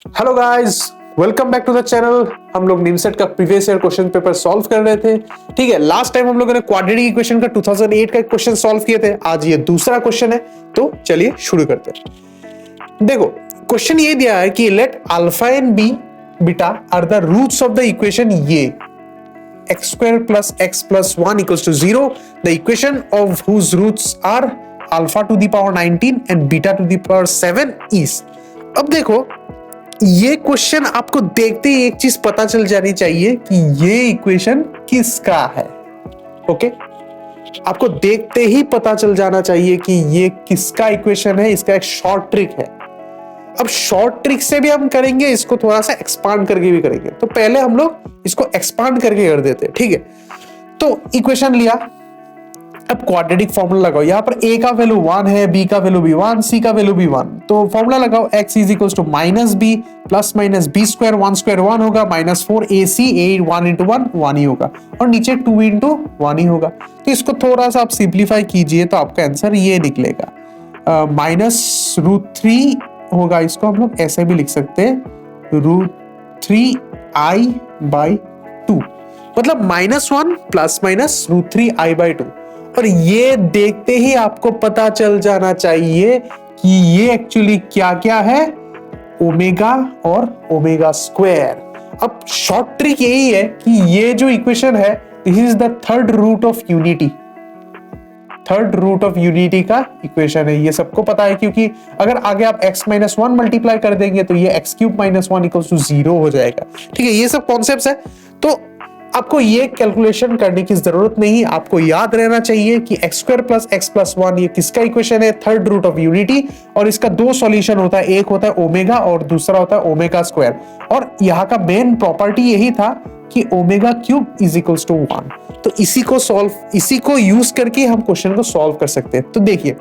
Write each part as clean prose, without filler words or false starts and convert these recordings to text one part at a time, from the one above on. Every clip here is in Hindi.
Hello guys, welcome back to the channel. हम लोग निमसेट का previous year question paper solve कर रहे थे। ठीक है, लास्ट टाइम हम लोगों ने क्वाड्रेटिक इक्वेशन का 2008 का क्वेश्चन सॉल्व किए थे। आज ये दूसरा क्वेश्चन है, तो चलिए शुरू करते हैं। देखो, क्वेश्चन ये दिया है कि let alpha and B beta are the roots of the equation ये x square plus x plus 1 equals to 0, the equation of whose roots are alpha to the power 19 and beta to the power 7 is। अब देखो, ये क्वेश्चन आपको देखते ही एक चीज पता चल जानी चाहिए कि ये इक्वेशन किसका है। ओके, आपको देखते ही पता चल जाना चाहिए कि ये किसका इक्वेशन है। इसका एक शॉर्ट ट्रिक है। अब शॉर्ट ट्रिक से भी हम करेंगे, इसको थोड़ा सा एक्सपांड करके भी करेंगे। तो पहले हम लोग इसको एक्सपांड करके कर देते हैं। ठीक है, तो इक्वेशन लिया, अब क्वाड्रेटिक फॉर्मूला लगाओ। यहां पर a का वैल्यू 1 है, b का वैल्यू भी 1, c का वैल्यू भी 1। तो फॉर्मूला लगाओ, x is equal to minus B plus minus B square, 1 square 1 होगा, माइनस 4ac, a 1 इंटू 1 ही होगा, और नीचे 2 इंटू 1 ही होगा। तो इसको थोड़ा सा आप सिंप्लीफाई कीजिए तो आपका आंसर ये निकलेगा, माइनस √3 होगा। इसको हम लोग ऐसे भी लिख सकते हैं, √3i/2, मतलब -1 प्लस माइनस √3i/2। और ये देखते ही आपको पता चल जाना चाहिए कि ये एक्चुअली क्या क्या है, ओमेगा और ओमेगा स्क्वायर। अब शॉर्ट ट्रिक यही है कि ये जो इक्वेशन है, this is the third root of unity. Third root of unity का इक्वेशन है, ये सबको पता है, क्योंकि अगर आगे आप x-1 मल्टीप्लाई कर देंगे तो ये x³ - 1 इक्वल्स टू 0 हो जाएगा। ठीक है, ये सब कॉन्सेप्ट्स है, तो आपको ये कैलकुलेशन करने की जरूरत नहीं। आपको याद रहना चाहिए कि x² + x + 1 ये किसका इक्वेशन है, थर्ड रूट ऑफ यूनिटी। और इसका दो सॉल्यूशन होता है, एक होता है ओमेगा और दूसरा होता है ओमेगा स्क्वायर। और यहाँ का मेन प्रॉपर्टी यही था कि ओमेगा³ इज इक्वल्स टू 1। तो इसी को यूज करके हम क्वेश्चन को सॉल्व कर सकते हैं। तो देखिए,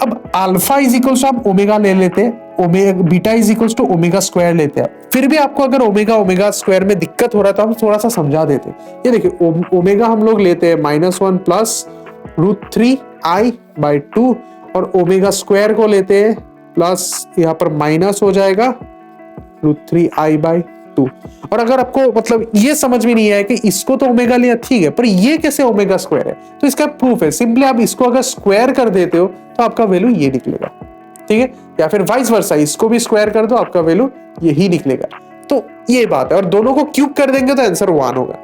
अब अल्फा इज इक्वल्स टू हम ओमेगा ले लेते हैं, beta is equals to omega square लेते हैं। फिर भी आपको अगर ओमेगा स्क्वायर में दिक्कत हो रहा है तो हम थोड़ा सा समझा देते हैं। ये देखिए, ओमेगा हम लोग लेते हैं -1 प्लस √3i/2, और ओमेगा स्क्वायर को लेते हैं प्लस, यहाँ पर माइनस हो जाएगा √3i/2। और अगर आपको मतलब ये समझ में नहीं आया कि इसको तो ओमेगा लिया, ठीक है, पर ये कैसे ओमेगा स्क्वायर है, तो इसका प्रूफ है, सिंपली आप इसको अगर स्क्वायर कर देते हो तो आपका वैल्यू ये निकलेगा। ठीक है, या फिर वाइस वर्सा, इसको भी स्क्वायर कर दो, आपका वैल्यू यही निकलेगा। तो ये बात है, और दोनों को क्यूब कर देंगे तो आंसर 1 होगा।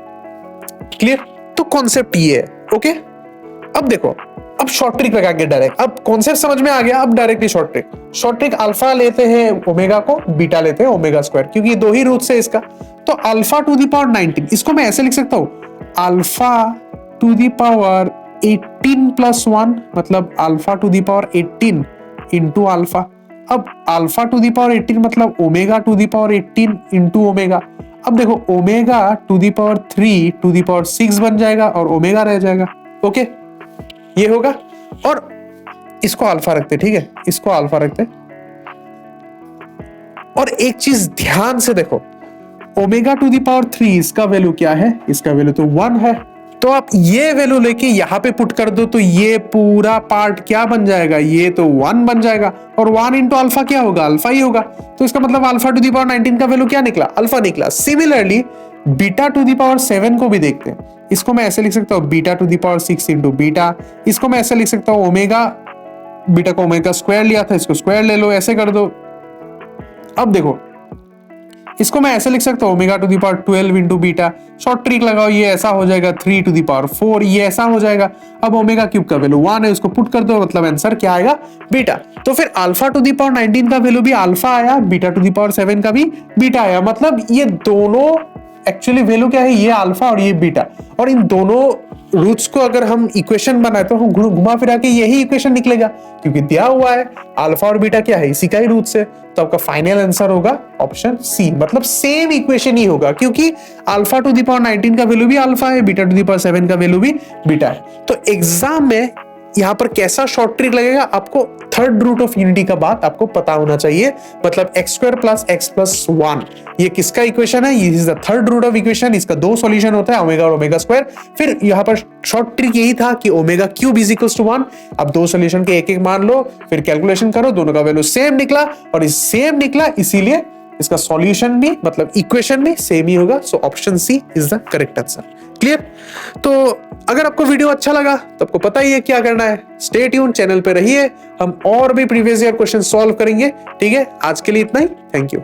क्लियर? तो कॉन्सेप्ट ये है। ओके, अब देखो, अब शॉर्ट ट्रिक लगाएंगे डायरेक्ट। अब कॉन्सेप्ट समझ में आ गया, अब डायरेक्टली शॉर्ट ट्रिक अल्फा लेते हैं ओमेगा को, बीटा लेते हैं ओमेगा स्क्वायर, क्योंकि दो ही रूट्स है इसका। तो अल्फा टू द पावर 19, इसको मैं ऐसे लिख सकता हूं, अल्फा टू द पावर 18 + 1, मतलब alpha to the power 18 into alpha. अब अल्फा टू द पावर 18 मतलब omega to the power 18 into omega. अब देखो, omega to the power 3 to the power 6 बन जाएगा और ओमेगा रह जाएगा। ओके, ये होगा, और इसको अल्फा रखते। ठीक है, इसको अल्फा रखते। और एक चीज ध्यान से देखो, ओमेगा टू द पावर 3 इसका वैल्यू क्या है, इसका वैल्यू तो 1 है। तो आप ये वैल्यू लेके यहां पे पुट कर दो तो ये पूरा पार्ट क्या बन जाएगा, ये तो 1 बन जाएगा, और 1 इंटू अल्फा क्या होगा, अल्फा ही होगा। तो इसका मतलब अल्फा टू द पावर 19 का वैल्यू क्या निकला, अल्फा निकला। Similarly beta two the power 7 को भी देखते हैं। इसको मैं ऐसे लिख सकता हूँ, beta two the power 6 into beta. इसको मैं ऐसे लिख सकता हूँ, ओमेगा, बीटा को ओमेगा स्क्वायर लिया था, इसको स्क्वायर ले लो, ऐसे कर दो। अब देखो, इसको मैं ऐसे लिख सकता हूँ, omega to the power 12 into beta. Short trick लगाओ, ये ऐसा हो जाएगा 3 टू द पावर 4, ये ऐसा हो जाएगा। अब ओमेगा³ का वैल्यू 1 है, उसको पुट कर दो, मतलब आंसर क्या आएगा, बीटा। तो फिर अल्फा टू द पावर 19 का वैल्यू भी अल्फा आया, बीटा टू द पावर 7 का भी बीटा आया। मतलब ये दोनों एक्चुअली वैल्यू क्या है, ये अल्फा और ये बीटा। और इन दोनों रूट्स को अगर हम इक्वेशन बनाए तो हम घुमा फिरा के यही इक्वेशन निकलेगा, क्योंकि दिया हुआ है अल्फा और बीटा क्या है, इसी का ही रूट से। तो आपका फाइनल आंसर होगा ऑप्शन सी, मतलब सेम इक्वेशन ही होगा, क्योंकि अल्फा टू द पावर 19 का वैल्यू भी अल्फा है, बीटा टू द पावर 7 का वैल्यू भी बीटा है। तो एग्जाम में यहाँ पर कैसा शॉर्ट ट्रिक लगेगा, आपको थर्ड रूट ऑफ यूनिटी का बात आपको पता होना चाहिए, मतलब x² + x + 1 ये किसका इक्वेशन है, ये is the third root of equation. इसका दो सॉल्यूशन होता है, ओमेगा और ओमेगा स्क्वायर। फिर यहाँ पर शॉर्ट ट्रिक यही था कि ओमेगा³ इज इक्वल्स टू 1। अब दो सॉल्यूशन के एक एक मान लो, फिर कैलकुलेशन करो, दोनों का वैल्यू सेम निकला, और सेम निकला इसीलिए इसका सॉल्यूशन भी मतलब इक्वेशन भी सेम ही होगा। So option C is the correct answer. Clear? तो अगर आपको वीडियो अच्छा लगा तो आपको पता ही है क्या करना है। स्टे ट्यून, चैनल पे रहिए, हम और भी प्रीवियस ईयर क्वेश्चन सॉल्व करेंगे। ठीक है, आज के लिए इतना ही। Thank you.